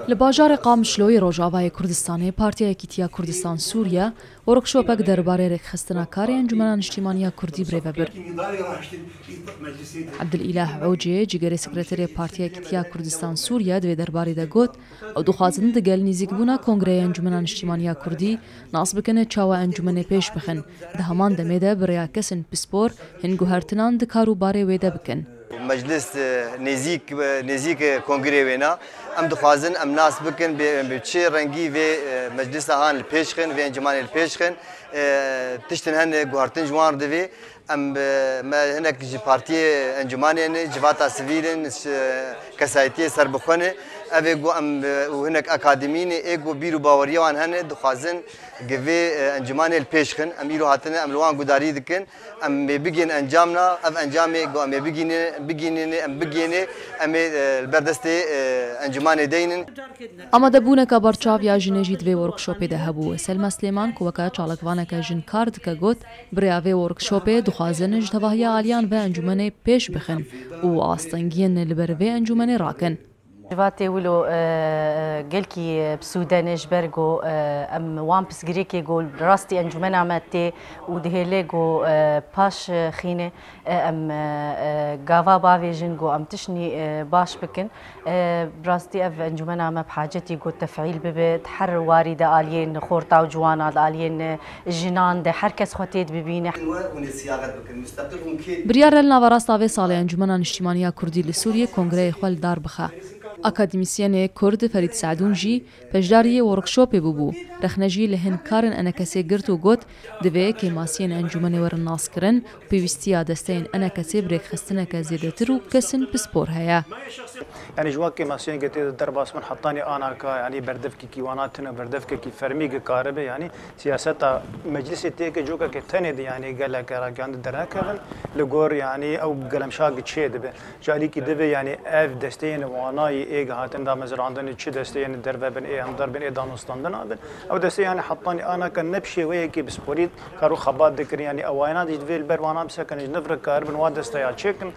لباجار قامشلوی روجاوای کردستان پارتیا کیتیا کردستان سوریا ورکشوپک درباره رخصتنا کاری انجمن اجتماعی کردی برابر عبدالاله عوجی جگر سکرتری پارتیا کیتیا کردستان سوریا دوی درباره دگوت او دخوازن دگل نزیک بونا کنگره انجمن اجتماعی کردی ناس بکنه چاوا انجمن پیش بخن ده همان دمیده برای کسن پسپور هنگو هرتنان دکارو باره ویده بکن مجلس نزیک کنگره وینا ام دخوازن ام ناس بکن به چه رنگی و مجلس هان الپیشخن و انجمن الپیشخن تشتن هن گوهرتن جوان دوی ام ما هناك پارتی انجمنین جواتا سویلن کسایتی سربخونه اوه ام وهناك اکادمین ایگو بیرو باوریان هن دخوازن جوی انجمن الپیشخن ام ایرو هاتن ام لوان گداری دکن ام بگین انجامنا اف انجامی گو ام بگینه ام البردست انجمن دینن اما دبونه که برچاو یا جنجی دوی ورکشوپی ده هبو سلمى سلیمان کوکا چالکوانه که جن کارد که گوت بریاوی ورکشوپی دخوازن جتواهی آلیان و انجمن پیش بخن و آستنگین لبروی انجمن راکن جواتي ولو قلكي بسودانيش برجو ام وان بس غريكي جول راستي انجمن عمتي ودهيليجو باش خينه ام غافا بافيجن جو ام تشني باش بكن براستي اف انجمن عم بحاجتي جو تفعيل بتحر وارده الين خورطا وجوانات الين جنان ده حركس خوتيت ببينه بريار النافراستا سال انجمن اجتماعي كردي لسوريا كونغري خول دار بخا اکادمیسین کرد فرید سعدون جی پجداری ورکشوپی ببو رخنجی لهن کارن انا کسی گرت و گوت دوی که ماسین انجمن ورن ناس کرن پیوستیا دستین انا کسی بریک خستنه که زیده ترو کسن پسپور هیا يعني جواك كي ماسين قلت الدرباس من حطاني انا يعني بردفكي كيواناتنا بردفكي كي فرمي كاربه يعني سياسه مجلس تيك جوكا كتند يعني قال لك راكان دراكن لغور يعني او قلم شاق تشيد جالي كي دبي يعني اف دستين واناي ايغ هاتن دا مزراندن تشي دستين دربن اي هم دربن اي دانستاندن او دستي يعني حطاني انا كان نبشي ويكي بسبوريت كارو خبات ذكر يعني اوينا دي في البروانا مسكن نفر كاربن وادستيا تشيكن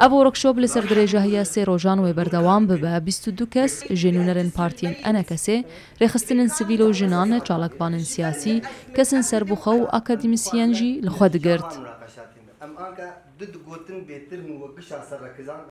او ورکشوپ لسر درجه هیا سه روزان و بردوام به 22 کس جنونرن پارتین انا کسی رخصتن سیویل و جنان چالکوان سیاسی کسن سربخو اکادمیسیان جی لخود گرد